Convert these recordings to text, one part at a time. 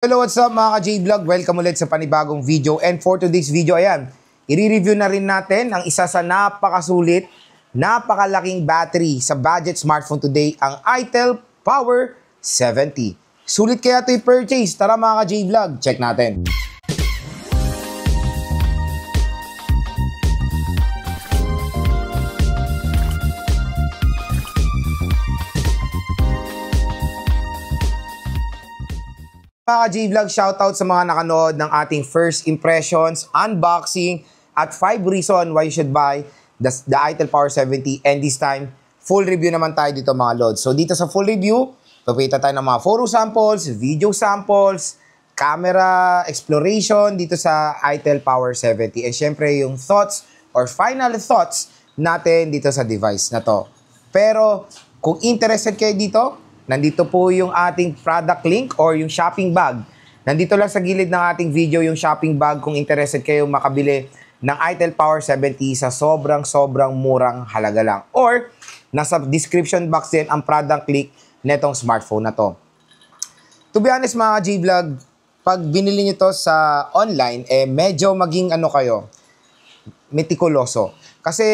Hello, what's up mga ka-J-Vlog? Welcome ulit sa panibagong video. And for today's video, ayan, i-review na rin natin ang isa sa napakasulit, napakalaking battery sa budget smartphone today, ang Itel Power 70. Sulit kaya ito i-purchase? Tara mga ka-J-Vlog, check natin. Mga ka-J-Vlog, shoutout sa mga nakanood ng ating first impressions, unboxing, at 5 reason why you should buy the Itel Power 70. And this time, full review naman tayo dito mga lods. So dito sa full review, papita tayo ng mga photo samples, video samples, camera exploration dito sa Itel Power 70. And syempre yung thoughts or final thoughts natin dito sa device na to. Pero kung interested kayo dito, nandito po yung ating product link or yung shopping bag. Nandito lang sa gilid ng ating video yung shopping bag kung interested kayo makabili ng Itel Power 70 sa sobrang murang halaga lang. Or, nasa description box din ang product link netong smartphone na to. To be honest mga J-Vlog, pag binili nyo to sa online, medyo maging metikuloso. Kasi,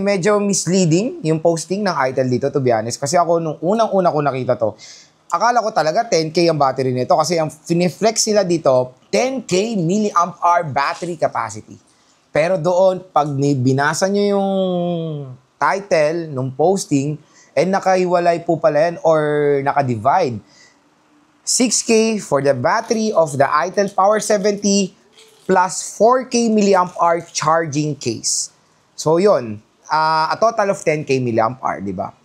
medyo misleading yung posting ng Itel dito, to be honest. Kasi ako, nung unang-una ko nakita to, akala ko talaga 10K ang battery nito. Kasi ang finiflex nila dito, 10K mAh battery capacity. Pero doon, pag binasa nyo yung title nung posting, nakahiwalay po pala yan or naka-divide. 6K for the battery of the Itel Power 70 plus 4K mAh charging case. So, yun. A total of 10K mAh, di ba?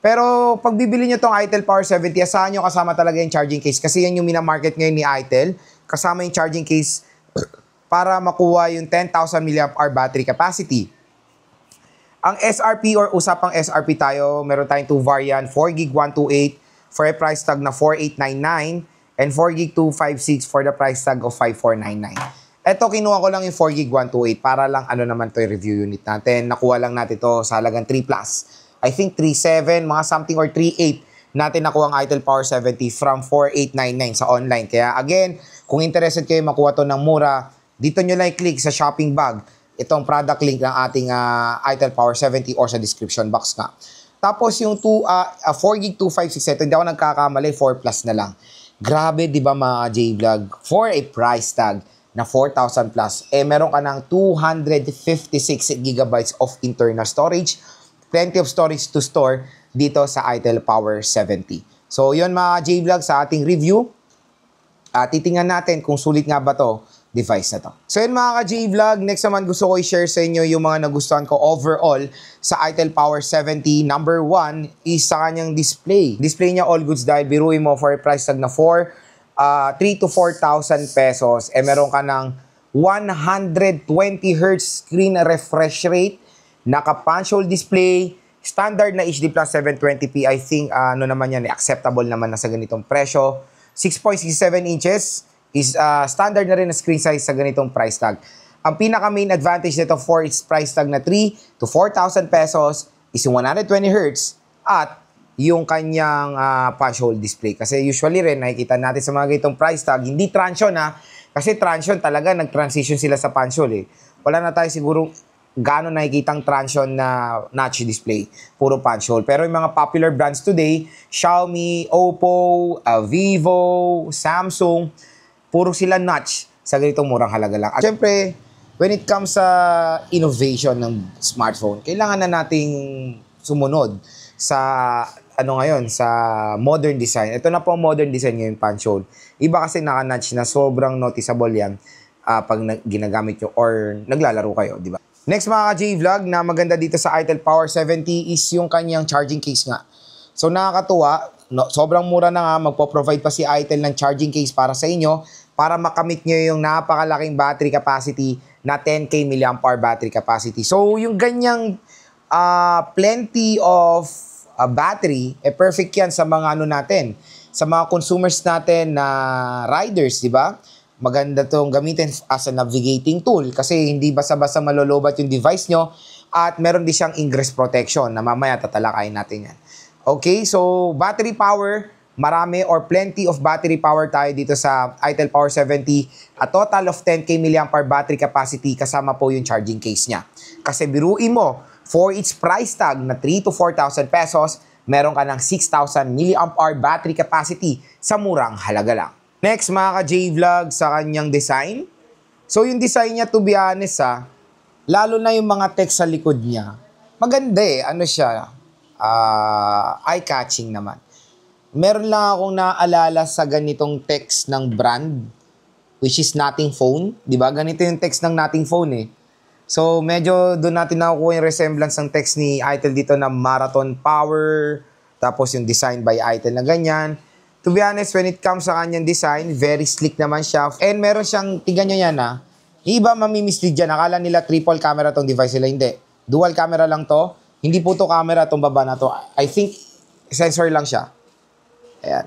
Pero, pag bibili nyo tong Itel Power 70, asahan nyo kasama talaga yung charging case kasi yan yung minamarket ngayon ni Itel. Kasama yung charging case para makuha yung 10,000 mAh battery capacity. Ang SRP or usapang SRP tayo, meron tayong 2 variant, 4GB 128 for a price tag na 4,899 and 4GB 256 for the price tag of 5,499. Ito, kinuha ko lang yung 4GB 128 para lang naman to yung review unit natin. Nakuha lang natin to sa halagang 3+. I think 3.7, mga something or 3.8 natin nakuha ang Itel Power 70 from 4,899 sa online. Kaya again, kung interested kayo makuha to ng mura, dito nyo lang i-click sa shopping bag itong product link ng ating Itel Power 70 or sa description box nga. Tapos yung 4GB 256, ito hindi ako nagkakamali, 4+ na lang. Grabe, di ba mga J-Vlog? For a price tag na 4,000 plus, meron ka ng 256 gigabytes of internal storage, plenty of storage to store dito sa Itel Power 70. So, yun mga J-Vlog sa ating review. Titingnan natin kung sulit nga ba to device na to. So, yun mga ka-J-Vlog, next naman gusto ko i-share sa inyo yung mga nagustuhan ko overall sa Itel Power 70. Number 1 is sa kanyang display. Display niya all goods dahil biruin mo for a price tag na 3,000 to 4,000 pesos, meron ka ng 120Hz screen refresh rate, naka-punch hole display, standard na HD Plus 720p, I think, naman yan, acceptable naman na sa ganitong presyo. 6.67 inches is standard na rin na screen size sa ganitong price tag. Ang pinaka-main advantage nito for its price tag na 3,000 to 4,000 pesos is yung 120Hz at yung kanyang punch hole display. Kasi usually rin, nakikita natin sa mga ganitong price tag, hindi Transsion kasi Transsion talaga, nag-transition sila sa punch hole Wala na tayo siguro gano'n nakikitang Transsion na notch display. Puro punch hole. Pero yung mga popular brands today, Xiaomi, Oppo, Vivo, Samsung, puro sila notch sa ganitong murang halaga lang. At syempre, when it comes sa innovation ng smartphone, kailangan na nating sumunod sa sa modern design. Ito na po ang modern design ngayon, punch hole. Iba kasi naka-notch na sobrang noticeable yan pag ginagamit nyo or naglalaro kayo, di ba? Next mga ka-J-Vlog na maganda dito sa Itel Power 70 is yung kanyang charging case nga. So nakakatuwa, sobrang mura na nga, magpo-provide pa si Itel ng charging case para sa inyo para makamit nyo yung napakalaking battery capacity na 10K mAh battery capacity. So yung ganyang plenty of battery, perfect yan sa mga natin, sa mga consumers natin na riders, di ba? Maganda tong gamitin as a navigating tool kasi hindi basta-basta malolobat yung device nyo at meron din siyang ingress protection na mamaya tatalakayin natin yan. Okay, so battery power, marami or plenty of battery power tayo dito sa itel Power 70. A total of 10K mAh battery capacity kasama po yung charging case niya. Kasi biruin mo, for its price tag na 3 to 4,000 pesos, meron ka ng 6,000 mAh battery capacity sa murang halaga lang. Next, mga ka-J-Vlog, sa kanyang design. So, yung design niya, to be honest lalo na yung mga text sa likod niya, maganda Ano siya, eye-catching naman. Meron lang akong naaalala sa ganitong text ng brand, which is Nothing Phone. Diba? Ganito yung text ng Nothing Phone So, medyo doon natin nakukuha yung resemblance ng text ni itel dito na Marathon Power, tapos yung design by itel na ganyan. To be honest, when it comes sa kanyang design, very slick naman siya. And meron siyang, tignan nyo yan iba mamimislead dyan. Akala nila triple camera tong device nila. Hindi. Dual camera lang to. Hindi po to camera tong baba na to. I think, sensor lang siya. Ayan.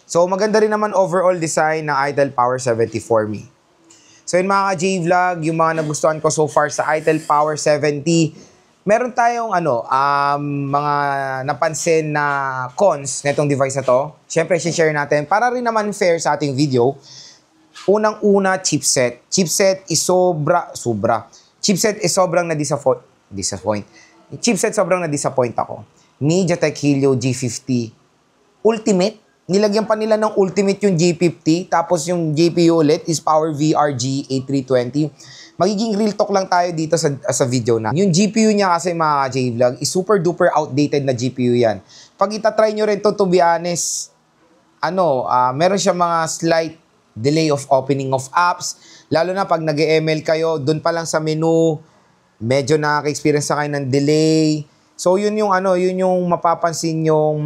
So, maganda rin naman overall design ng itel Power 70 for me. So yun mga ka-J-Vlog, yung mga nagustuhan ko so far sa itel Power 70, meron tayong mga napansin na cons nitong device na to. Siyempre, share natin para rin naman fair sa ating video. Unang-una, chipset. Chipset is sobrang na-disappoint. Chipset sobrang na-disappoint ako. MediaTek Helio G50 Ultimate. Nilagyan pa nila ng Ultimate yung G50, tapos yung GPU ulit is PowerVR G8320. Magiging real talk lang tayo dito sa video na. Yung GPU niya kasi mga J-Vlog is super duper outdated na GPU yan. Pag itatry nyo rin to be honest, meron siya mga slight delay of opening of apps. Lalo na pag nag-ML kayo, dun pa lang sa menu, medyo nakaka-experience sa kayo ng delay. So yun yung mapapansin yung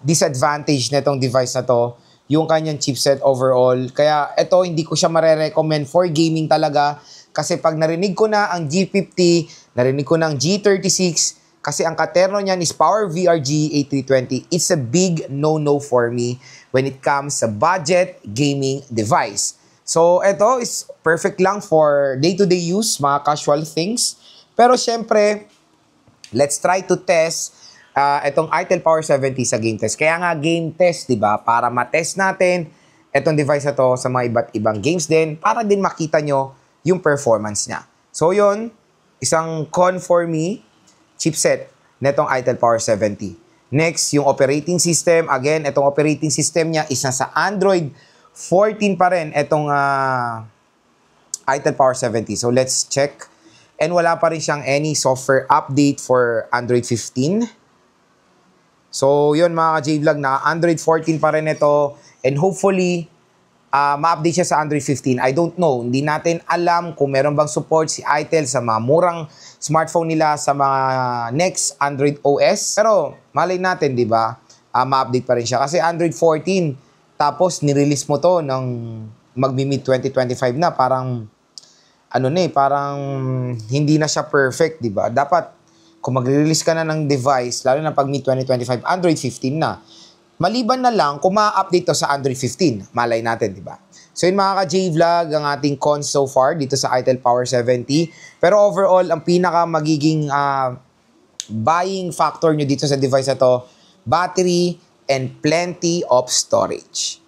disadvantage na itong device na to, yung kanyang chipset overall. Kaya ito, hindi ko siya mare-recommend for gaming talaga. Kasi pag narinig ko na ang G50, narinig ko na ang G36, kasi ang katerno niyan is PowerVR G8320, it's a big no-no for me when it comes sa budget gaming device. So ito is perfect lang for day-to-day use, mga casual things. Pero syempre, let's try to test itong itel Power 70 sa game test. Kaya nga game test, diba? Para ma-test natin itong device na to sa mga iba't ibang games din, para din makita nyo yung performance niya. So yun, isang con for me, chipset netong itel Power 70. Next, yung operating system. Again, itong operating system niya is nasa Android 14 pa rin itong itel Power 70. So let's check. And wala pa rin siyang any software update for Android 15. So, yun mga ka-J-Vlog, na Android 14 pa rin ito. And hopefully, ma-update siya sa Android 15. I don't know. Hindi natin alam kung meron bang support si itel sa mga murang smartphone nila sa mga next Android OS. Pero, malay natin, di ba? Ma-update pa rin siya. Kasi Android 14, tapos nirelease mo to ng magmi-mid 2025 na. Parang, parang hindi na siya perfect, di ba? Dapat, kung mag-release ka na ng device, lalo na pag mid-2025, Android 15 na. Maliban na lang kung ma-update to sa Android 15. Malay natin, di ba? So yun mga ka-J-Vlog, ang ating cons so far dito sa itel Power 70. Pero overall, ang pinaka magiging buying factor nyo dito sa device na to, battery and plenty of storage.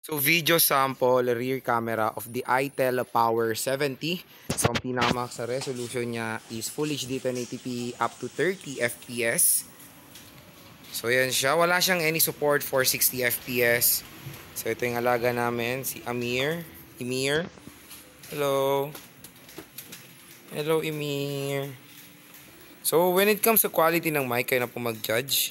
So video sample rear camera of the itel Power 70. So ang pinakamax sa resolution niya is Full HD 1080p up to 30 fps. So yan siya, wala siyang any support for 60 fps. So ito yung alaga namin, si Emir. Hello. Hello Emir. So when it comes to quality ng mic, kayo na po mag-judge.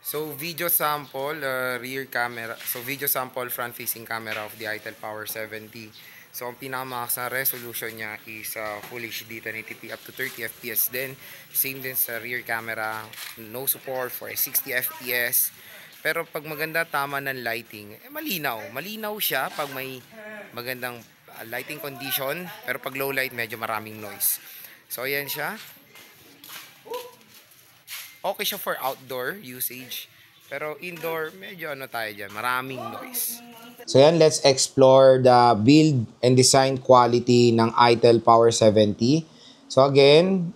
So video sample, rear camera. So video sample front facing camera of the itel Power 70. So ang pinakamax na resolution niya is Full HD 1080p up to 30 fps din. Same din sa rear camera, no support for 60 fps. Pero pag maganda tama ng lighting, malinaw. Malinaw siya pag may magandang lighting condition. Pero pag low light, medyo maraming noise. So ayan siya. Okay siya for outdoor usage. Pero indoor, medyo ano tayo dyan, maraming noise. So yan, let's explore the build and design quality ng itel Power 70. So again,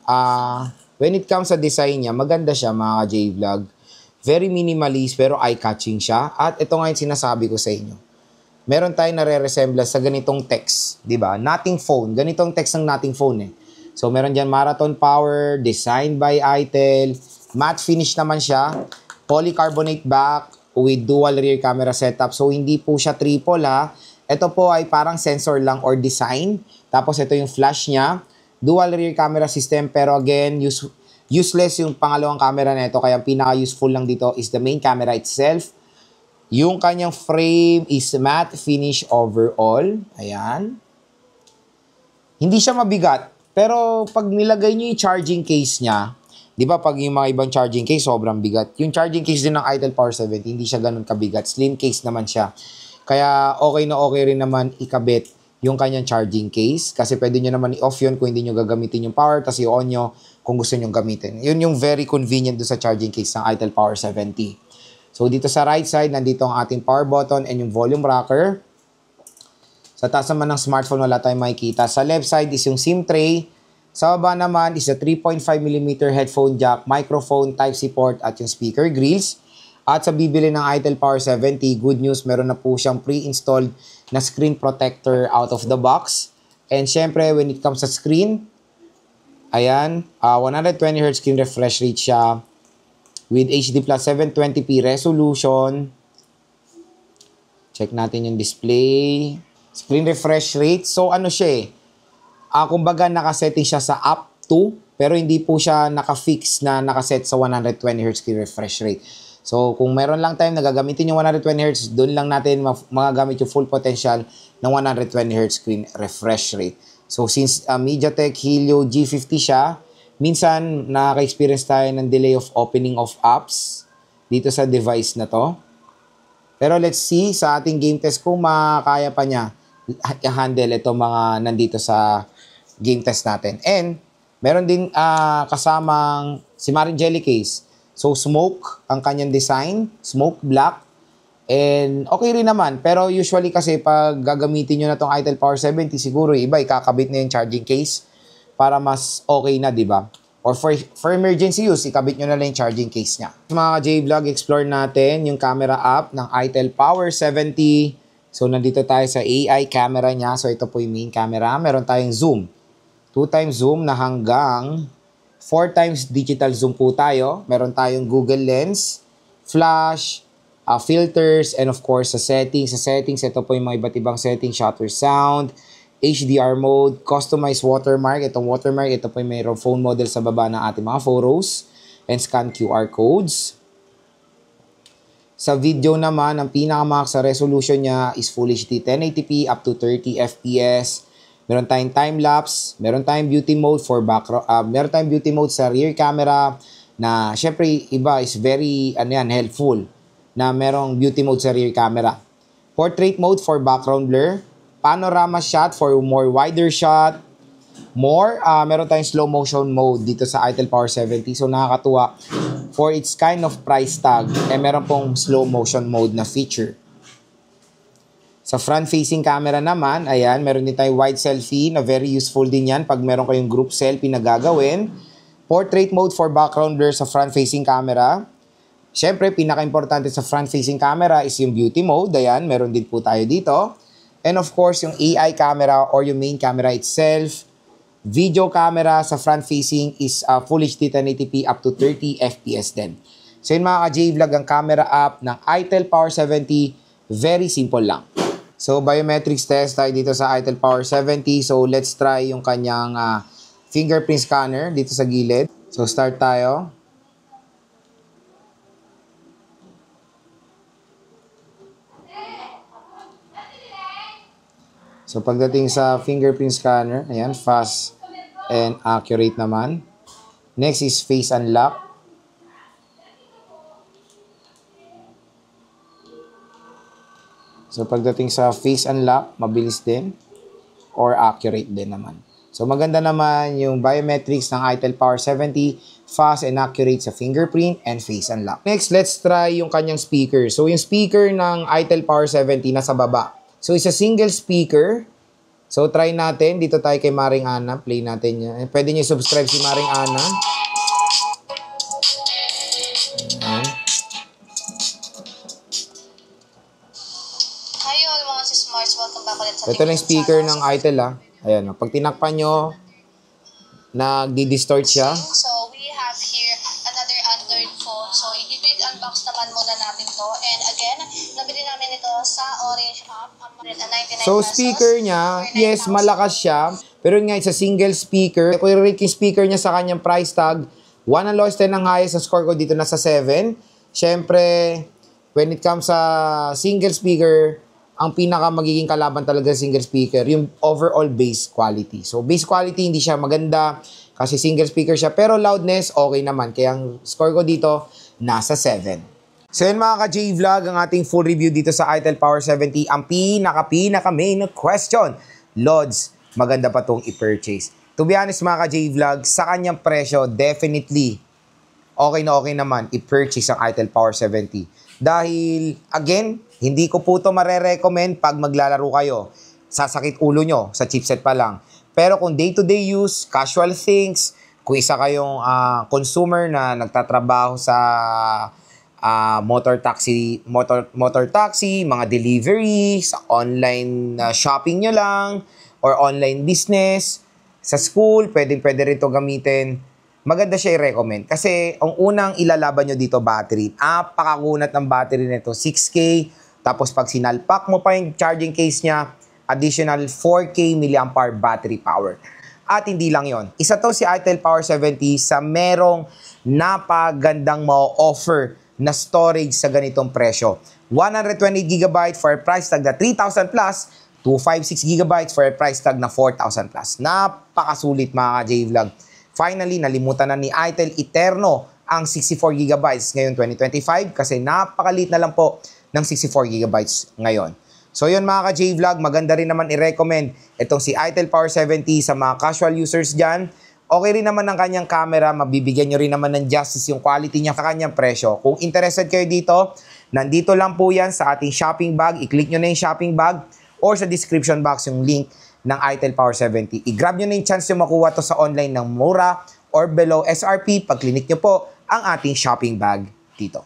when it comes sa design niya, maganda siya mga ka-J-Vlog. Very minimalist pero eye-catching siya. At ito nga yung sinasabi ko sa inyo. Meron tayong nare-resemblance sa ganitong text. Diba? Nothing phone. Ganitong text ng Nothing phone eh. So meron dyan Marathon Power, designed by itel. Matte finish naman siya. Polycarbonate back with dual rear camera setup. So, hindi po siya triple ha. Ito po ay parang sensor lang or design. Tapos, ito yung flash niya. Dual rear camera system. Pero again, useless yung pangalawang camera na ito. Kaya pinaka-useful lang dito is the main camera itself. Yung kanyang frame is matte finish overall. Ayan. Hindi siya mabigat. Pero, pag nilagay nyo yung charging case niya, di ba pag yung mga ibang charging case, sobrang bigat. Yung charging case din ng itel Power 70, hindi siya ganun kabigat. Slim case naman siya. Kaya okay na okay rin naman ikabit yung kanyang charging case. Kasi pwede nyo naman i-off yun kung hindi nyo gagamitin yung power, tapos i-on nyo kung gusto nyo gamitin. Yun yung very convenient do sa charging case ng itel Power 70. So dito sa right side, nandito ang ating power button and yung volume rocker. Sa taas naman ng smartphone, wala tayong makikita. Sa left side is yung SIM tray. Sa baba naman is a 3.5mm headphone jack, microphone, Type-C port at yung speaker grills. At sa bibili ng itel Power 70, good news, meron na po siyang pre-installed na screen protector out of the box. And syempre, when it comes sa screen, ayan, 120Hz screen refresh rate siya with HD plus 720p resolution. Check natin yung display. Screen refresh rate. So ano siya eh? Kumbaga nakasetting siya sa up to, pero hindi po siya naka-fix na nakaset sa 120Hz screen refresh rate. So, kung meron lang time na gagamitin yung 120Hz, doon lang natin magagamit yung full potential ng 120Hz screen refresh rate. So, since MediaTek Helio G50 siya, minsan nakaka-experience tayo ng delay of opening of apps dito sa device na to. Pero let's see sa ating game test kung makakaya pa niya i-handle itong mga nandito sa game test natin. And meron din kasamang si Marin Jelly case. So smoke ang kanyang design, smoke black. And okay rin naman, pero usually kasi pag gagamitin nyo na tong itel Power 70, siguro iba ikakabit na yung charging case para mas okay na, di ba? Or for emergency use, ikabit nyo na lang yung charging case niya. Mga J-Vlog, explore natin yung camera app ng itel Power 70. So, nandito tayo sa AI camera niya. So, ito po yung main camera. Meron tayong zoom. 2x zoom na hanggang 4x digital zoom po tayo. Meron tayong Google Lens, flash, filters, and of course, sa settings. Sa settings, ito po yung mga iba't ibang settings. Shutter sound, HDR mode, customized watermark. Itong watermark, ito po yung mayroong phone model sa baba ng ating mga photos. And scan QR codes. Sa video naman, ang pinakamax sa resolution niya is Full HD 1080p up to 30 fps. Meron tayong time-lapse, meron tayong beauty mode for background, meron tayong beauty mode sa rear camera na syempre iba is very helpful na merong beauty mode sa rear camera. Portrait mode for background blur, panorama shot for more wider shot. Meron tayong slow motion mode dito sa itel Power 70. So nakakatuwa for its kind of price tag, meron pong slow motion mode na feature. Sa front-facing camera naman, ayan, meron din tayong wide selfie na very useful din yan pag meron kayong group selfie na gagawin. Portrait mode for background blur sa front-facing camera. Siyempre, pinaka-importante sa front-facing camera is yung beauty mode. Ayan, meron din po tayo dito. And of course, yung AI camera or yung main camera itself. Video camera sa front-facing is Full HD 1080p up to 30 fps din. So yun mga ka-J-Vlog, ang camera app ng itel Power 70, very simple lang. So biometrics test tayo dito sa itel Power 70. So let's try yung kanyang fingerprint scanner dito sa gilid. So start tayo. So pagdating sa fingerprint scanner, ayan, fast and accurate naman. Next is face unlock. So pagdating sa face unlock, mabilis din or accurate din naman. So maganda naman yung biometrics ng itel Power 70, fast and accurate sa fingerprint and face unlock. Next, let's try yung kanyang speaker. So yung speaker ng itel Power 70 nasa baba. So it's a single speaker. So try natin, dito tayo kay Maring Ana, play natin yan. Pwede niyo subscribe si Maring Ana. Ayan. Hi all mga smarts, welcome back ulit sa Ito na yung speaker ng itel Ayan, pag tinakpan nyo, nagdi-distort siya. So we have here another Android phone. So i-unbox naman muna natin to. And again, nabili namin ito sa Orange App. 199 So pesos. speaker niya, yes, malakas siya. Pero nga, it's a single speaker. Kung i-rate yung speaker niya sa kanyang price tag, 1 ang lowest, 10 ang highest. Ang score ko dito nasa 7. Siyempre, when it comes sa single speaker, ang pinaka magiging kalaban talaga sa single speaker, yung overall bass quality. So, bass quality, hindi siya maganda kasi single speaker siya. Pero loudness, okay naman. Kaya ang score ko dito, nasa 7. So, yun mga ka-J-Vlog, ang ating full review dito sa itel Power 70. Ang pinaka main question, Lods, maganda pa tong i-purchase. To be honest mga ka-J-Vlog, sa kanyang presyo, definitely, okay naman i-purchase ang itel Power 70. Dahil, again, hindi ko po ito mare-recommend pag maglalaro kayo. Sasakit ulo nyo sa chipset pa lang. Pero kung day-to-day use, casual things, kung isa kayong consumer na nagtatrabaho sa motor taxi, mga delivery, sa online shopping nyo lang, or online business, sa school, pwede rin ito gamitin. Maganda siya i-recommend. Kasi ang unang ilalaban nyo dito, battery. Napakakunat ng battery nito, 6K. Tapos pag sinalpak mo pa yung charging case niya, additional 4K mAh battery power. At hindi lang yon. Isa to si itel Power 70 sa merong napagandang ma-offer na storage sa ganitong presyo. 128GB for a price tag na 3,000 plus, 256GB for a price tag na 4,000 plus. Napakasulit mga ka-J-Vlog. Finally, nalimutan na ni itel Eterno ang 64GB ngayon 2025 kasi napakalit na lang po ng 64GB ngayon. So yun mga ka-J-Vlog, maganda rin naman i-recommend itong si itel Power 70 sa mga casual users dyan. Okay rin naman ang kanyang camera, mabibigyan nyo rin naman ng justice yung quality niya sa kanyang presyo. Kung interested kayo dito, nandito lang po yan sa ating shopping bag. I-click nyo na yung shopping bag or sa description box yung link ng itel Power 70. I-grab nyo na yung chance yung makuha to sa online ng mura or below SRP. Pag-click nyo po ang ating shopping bag dito.